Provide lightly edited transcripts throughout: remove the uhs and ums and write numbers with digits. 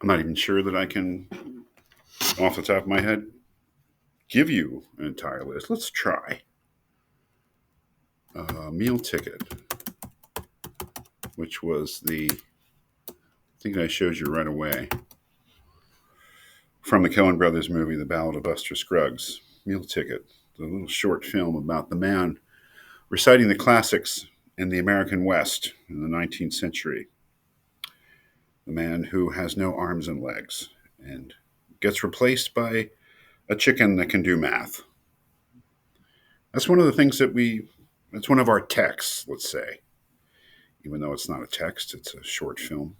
not even sure that I can, off the top of my head, give you an entire list. Let's try. Meal Ticket, which was I think I showed you right away, from the Coen Brothers movie, The Ballad of Buster Scruggs. Meal Ticket, the little short film about the man reciting the classics in the American West in the 19th century. The man who has no arms and legs and gets replaced by a chicken that can do math. That's one of the things that's one of our texts, let's say. Even though it's not a text, it's a short film.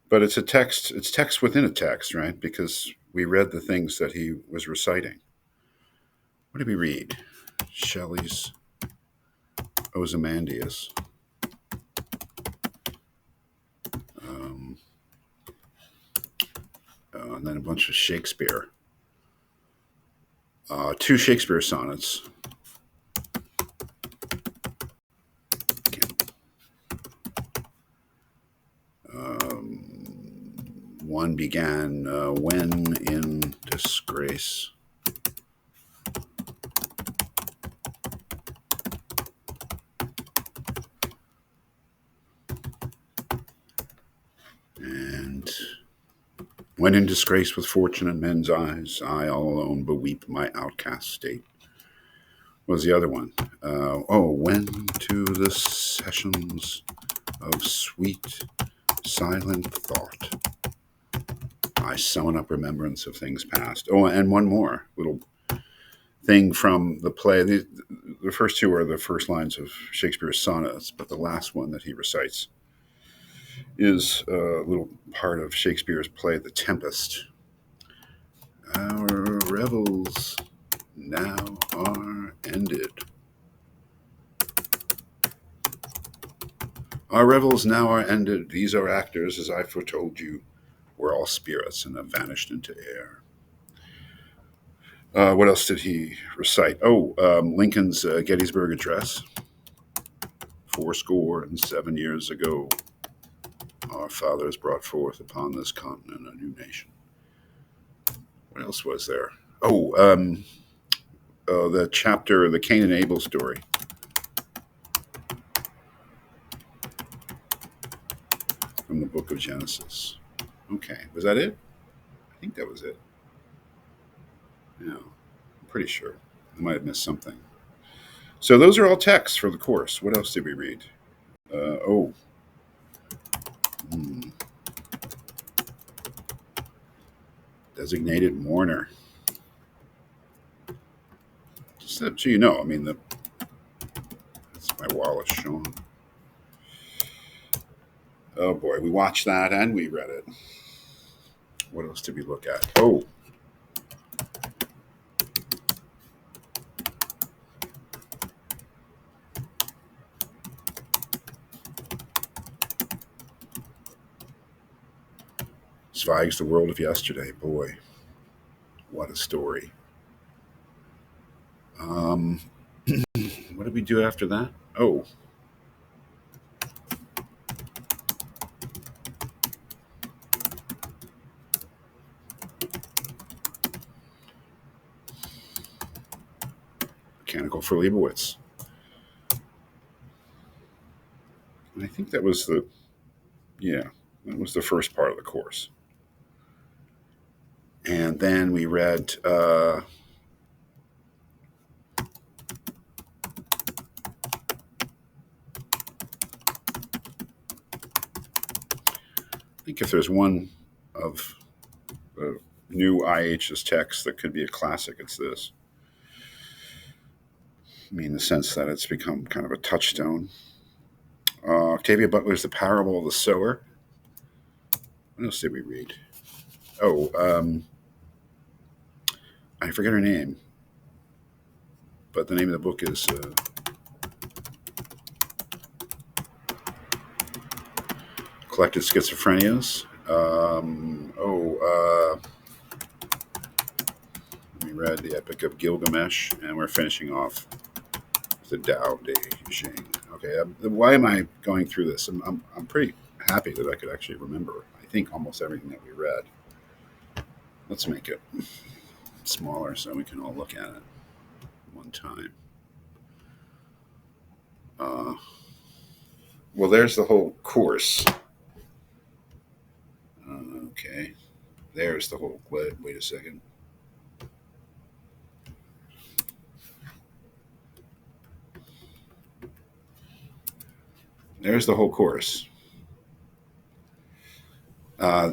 But it's text within a text, right? Because we read the things that he was reciting. What did we read? Shelley's Ozymandias. Um, and then a bunch of Shakespeare. Two Shakespeare sonnets. One began when in disgrace. And when in disgrace with fortune in men's eyes, I all alone beweep my outcast state. What was the other one? When to the sessions of sweet, silent thought, I summon up remembrance of things past. Oh, and one more little thing from the play. The first two are the first lines of Shakespeare's sonnets, but the last one that he recites is a little part of Shakespeare's play, The Tempest. Our revels now are ended. Our revels now are ended. These are actors, as I foretold you, were all spirits and have vanished into air. What else did he recite? Lincoln's Gettysburg Address. 7 years ago, our fathers brought forth upon this continent a new nation. What else was there? The chapter, the Cain and Abel story. From the book of Genesis. Okay, was that it? I think that was it. Yeah, I'm pretty sure. I might have missed something. So those are all texts for the course. What else did we read? Uh, oh, hmm, Designated mourner. Just so you know, I mean, that's my Wallace Shawn. Oh boy, we watched that and we read it. What else did we look at? Oh, Zweig's The World of Yesterday. Boy, what a story. Um, what did we do after that? Oh, Mechanical for Leibowitz. And I think that was that was the first part of the course. And then we read I think if there's one of the new IH's texts that could be a classic, it's this. I mean, in the sense that it's become kind of a touchstone. Octavia Butler's The Parable of the Sower. What else did we read? Oh, I forget her name, but the name of the book is Collected Schizophrenias. We read The Epic of Gilgamesh, and we're finishing off the Tao Te Ching. Okay, why am I going through this? I'm pretty happy that I could actually remember, I think, almost everything that we read. Let's make it smaller so we can all look at it one time. Uh, well, there's the whole course. Okay, there's the whole. Wait a second. There's the whole course.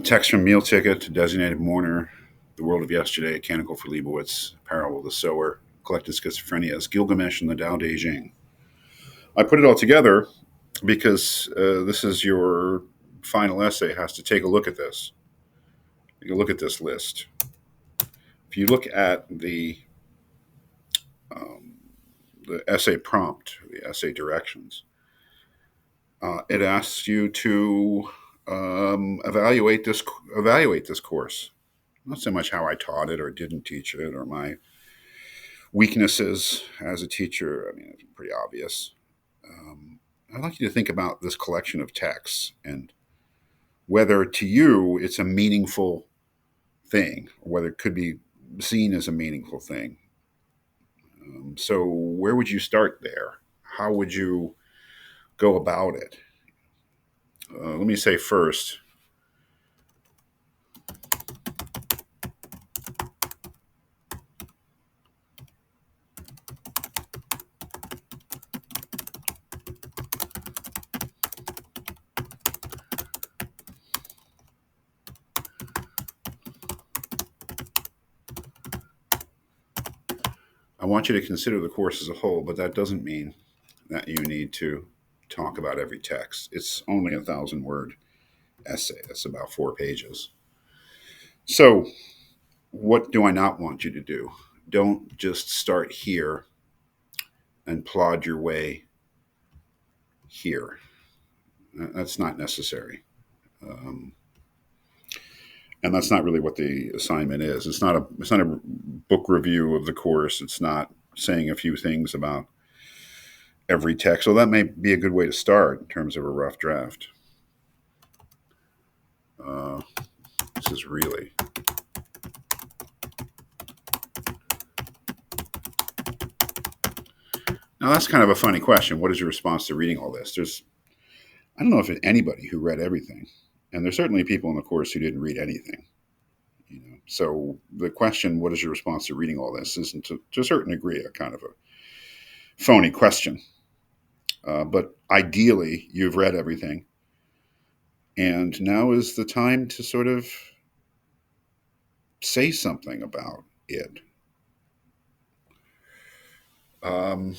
Text from Meal Ticket, Designated Mourner, The World of Yesterday, A Canticle for Leibowitz, Parable of the Sower, Collected Schizophrenias, Gilgamesh and the Tao Te Ching. I put it all together because this is your final essay. Has to take a look at this. You look at this list. If you look at um, the essay prompt, the essay directions, it asks you to evaluate this course. Not so much how I taught it or didn't teach it or my weaknesses as a teacher. I mean, it's pretty obvious. I'd like you to think about this collection of texts and whether to you it's a meaningful thing, or whether it could be seen as a meaningful thing. So, where would you start there? How would you go about it? Let me say first, I want you to consider the course as a whole, but that doesn't mean that you need to talk about every text. It's only 1,000-word essay. That's about 4 pages. So, what do I not want you to do? Don't just start here and plod your way here. That's not necessary. Um, and that's not really what the assignment is. It's not a book review of the course. It's not saying a few things about every text. So that may be a good way to start in terms of a rough draft. Uh, this is really now that's kind of a funny question. What is your response to reading all this? I don't know if it's anybody who read everything, and there's certainly people in the course who didn't read anything. So the question, what is your response to reading all this, isn't to a certain degree a kind of a phony question. But ideally, you've read everything, and now is the time to sort of say something about it. Um,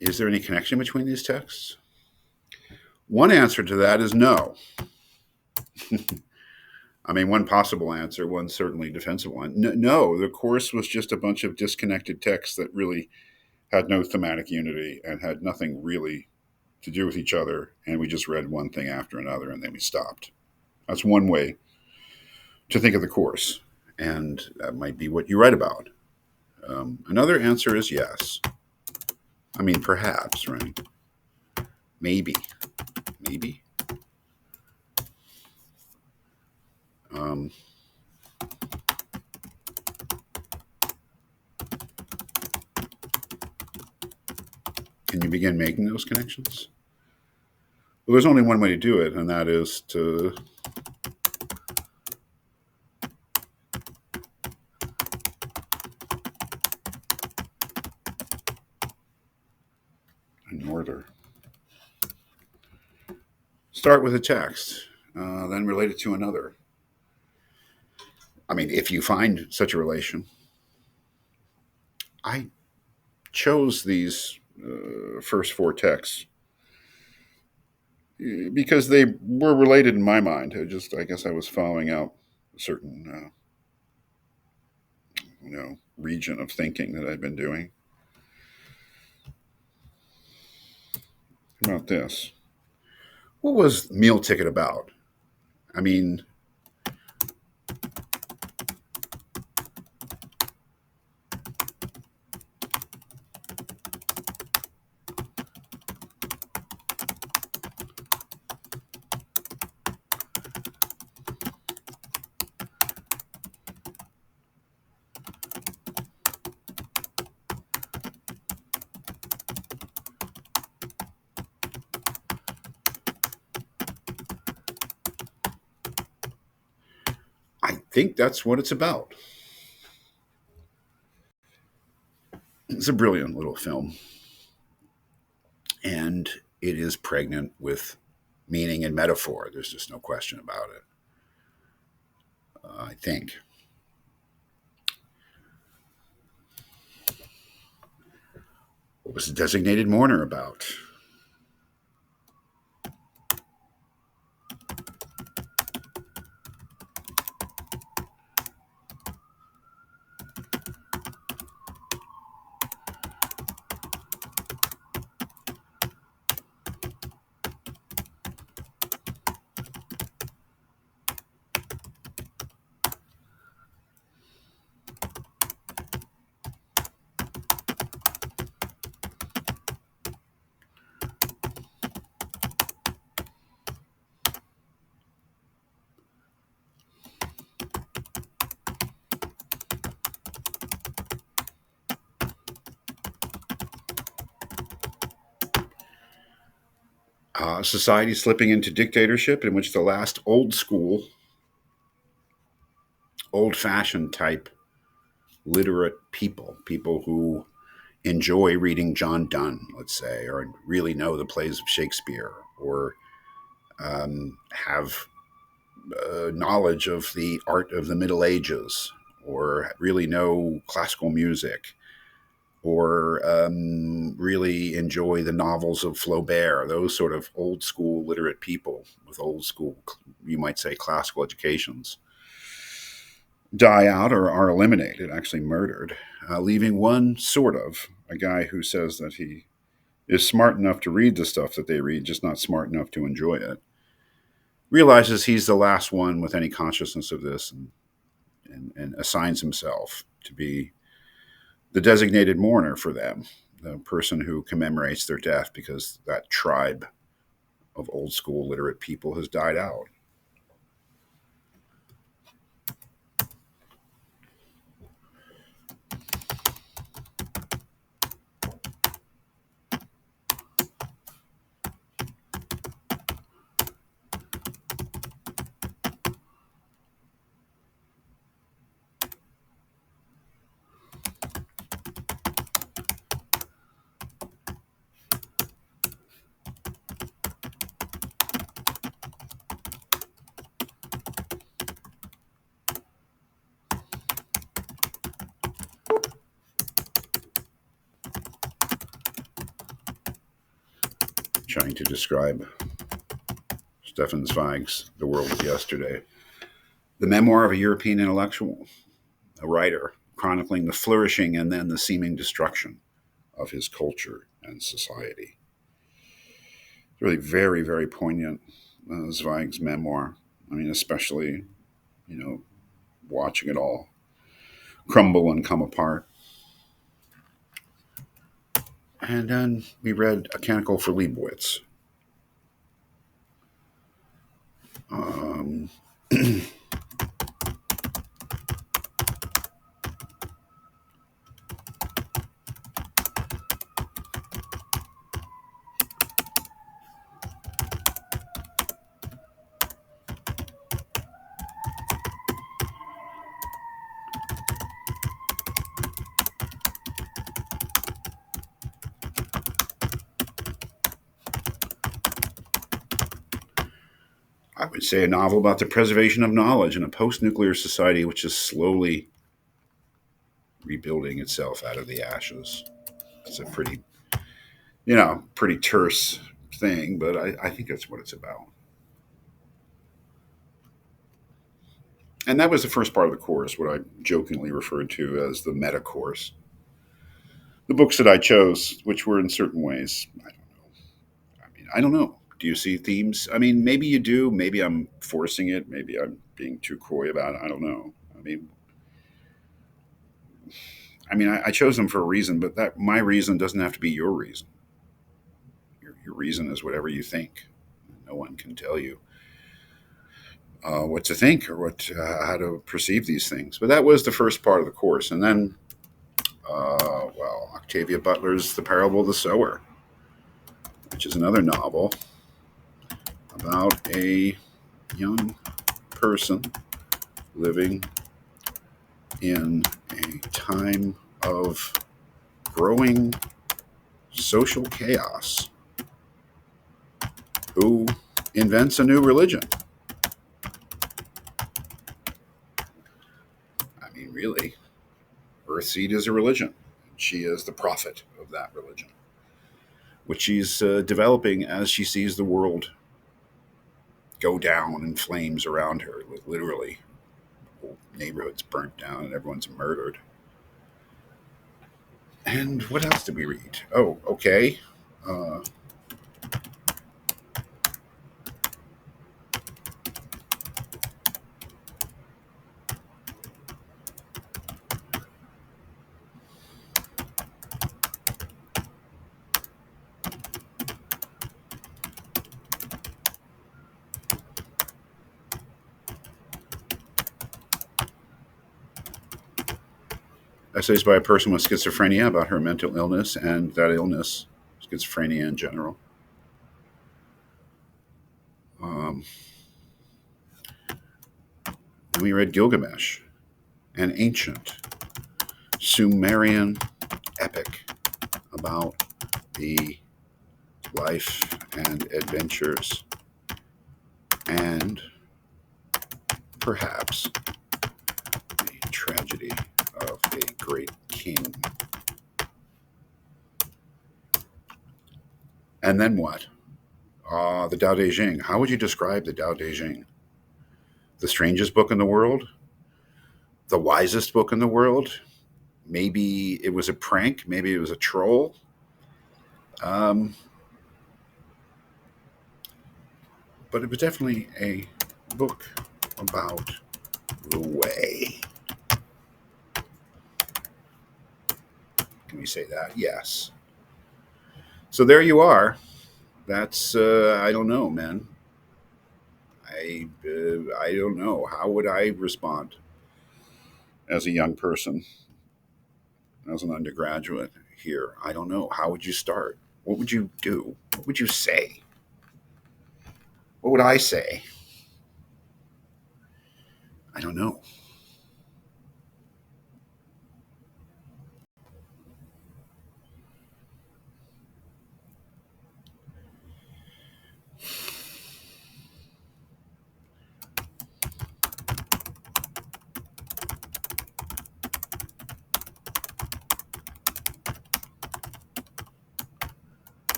is there any connection between these texts? One answer to that is no. I mean, one possible answer, one certainly defensible one. No, the course was just a bunch of disconnected texts that really had no thematic unity and had nothing really to do with each other. And we just read one thing after another and then we stopped. That's one way to think of the course. And that might be what you write about. Another answer is yes. I mean, perhaps, right? Maybe. Maybe. Um, can you begin making those connections? Well, there's only one way to do it, and that is to in order. Start with a text, then relate it to another. I mean, if you find such a relation. I chose these first 4 texts because they were related in my mind. I guess I was following out a certain, region of thinking that I'd been doing. How about this? What was Meal Ticket about? I mean, think that's what it's about. It's a brilliant little film, and it is pregnant with meaning and metaphor. There's just no question about it. I think. What was the designated mourner about? Society slipping into dictatorship in which the last old school, old fashioned type literate people, people who enjoy reading John Donne, let's say, or really know the plays of Shakespeare, or have knowledge of the art of the Middle Ages, or really know classical music, or really enjoy the novels of Flaubert, those sort of old school literate people with old school, you might say, classical educations, die out or are eliminated, actually murdered, leaving one sort of a guy who says that he is smart enough to read the stuff that they read, just not smart enough to enjoy it. Realizes he's the last one with any consciousness of this, and assigns himself to be the designated mourner for them, the person who commemorates their death because that tribe of old school literate people has died out. Trying to describe Stefan Zweig's The World of Yesterday, the memoir of a European intellectual, a writer chronicling the flourishing and then the seeming destruction of his culture and society. It's really very, very poignant, Zweig's memoir. I mean, especially, you know, watching it all crumble and come apart. And then we read A Canticle for Leibowitz. Um, I would say a novel about the preservation of knowledge in a post nuclear society which is slowly rebuilding itself out of the ashes. It's a pretty, pretty terse thing, but I think that's what it's about. And that was the first part of the course, what I jokingly referred to as the meta course. The books that I chose, which were in certain ways, I don't know. Do you see themes? I mean, maybe you do. Maybe I'm forcing it. Maybe I'm being too coy about it. I don't know. I chose them for a reason, but that my reason doesn't have to be your reason. Your reason is whatever you think. No one can tell you what to think or how to perceive these things. But that was the first part of the course, and then, Octavia Butler's *The Parable of the Sower*, which is another novel about a young person living in a time of growing social chaos, who invents a new religion. I mean, really, Earthseed is a religion. She is the prophet of that religion, which she's developing as she sees the world go down in flames around her, with literally whole neighborhoods burnt down and everyone's murdered. And what else did we read? Oh, okay. Uh, Essays by a person with schizophrenia about her mental illness and that illness, schizophrenia in general. Um, and we read Gilgamesh, an ancient Sumerian epic about the life and adventures and perhaps the tragedy of a great king. And then what? The Tao Te Ching. How would you describe the Tao Te Ching? The strangest book in the world? The wisest book in the world? Maybe it was a prank. Maybe it was a troll. But it was definitely a book about the way. Can we say that? Yes. So there you are. That's I don't know, man. I don't know. How would I respond as a young person, as an undergraduate here? I don't know. How would you start? What would you do? What would you say? What would I say? I don't know.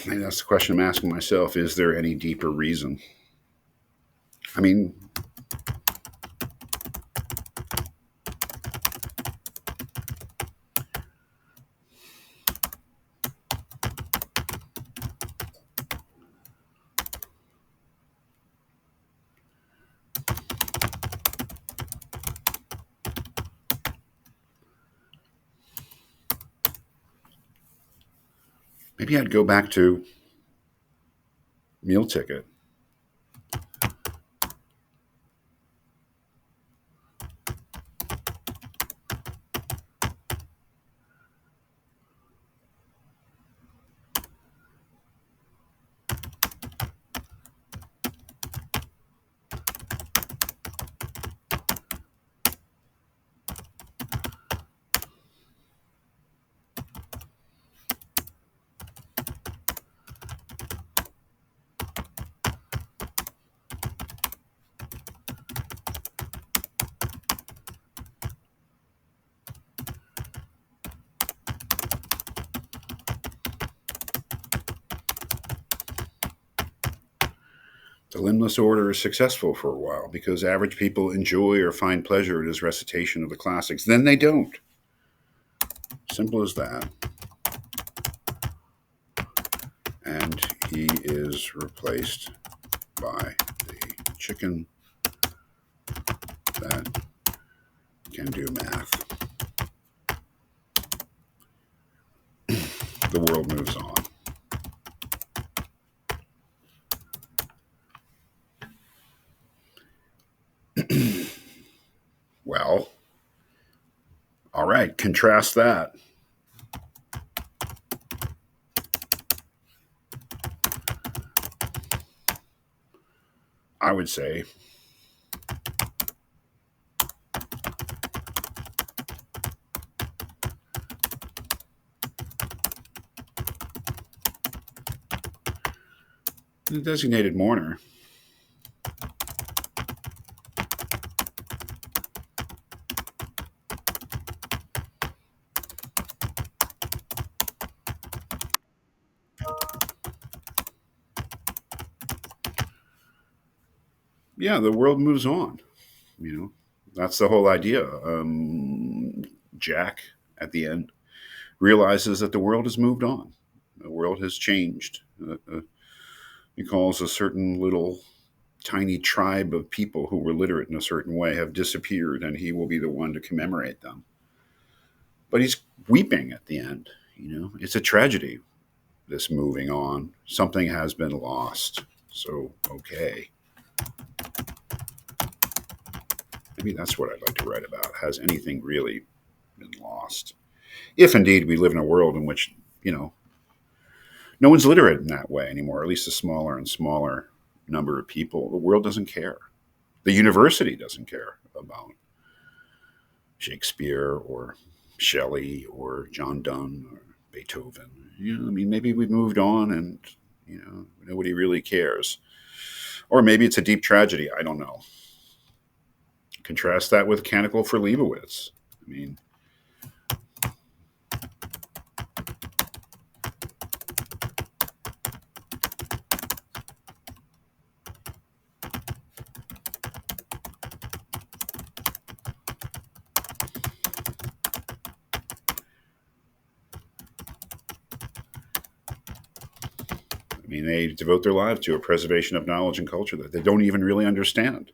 And that's the question I'm asking myself. Is there any deeper reason? I mean, maybe I'd go back to Meal Ticket. The limbless order is successful for a while because average people enjoy or find pleasure in his recitation of the classics. Then they don't. Simple as that. And he is replaced by the chicken that can do math. The world moves on. Well, all right, contrast that. I would say the designated mourner. Yeah, the world moves on. You know, that's the whole idea. Jack, at the end, realizes that the world has moved on. The world has changed. He calls a certain little tiny tribe of people who were literate in a certain way have disappeared, and he will be the one to commemorate them. But he's weeping at the end. You know, it's a tragedy. This moving on, something has been lost. So okay, maybe that's what I'd like to write about. Has anything really been lost? If indeed we live in a world in which, no one's literate in that way anymore, at least a smaller and smaller number of people. The world doesn't care. The university doesn't care about Shakespeare or Shelley or John Donne or Beethoven. I mean, maybe we've moved on and, nobody really cares. Or maybe it's a deep tragedy. I don't know. Contrast that with Canticle for Leibowitz. I mean, they devote their lives to a preservation of knowledge and culture that they don't even really understand.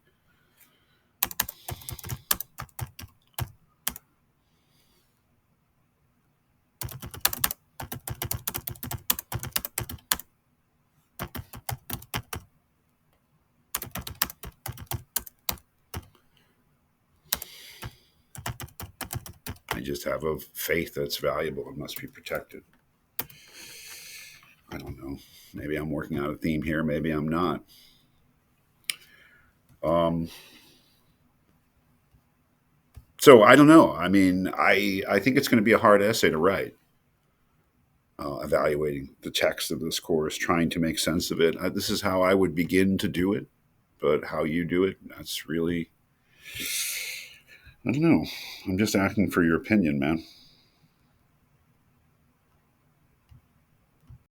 I just have a faith that's valuable and must be protected. I don't know. Maybe I'm working out a theme here. Maybe I'm not. Um, so I don't know. I mean, I think it's going to be a hard essay to write, evaluating the text of this course, trying to make sense of it. This is how I would begin to do it, but how you do it, that's really, I don't know. I'm just asking for your opinion, man.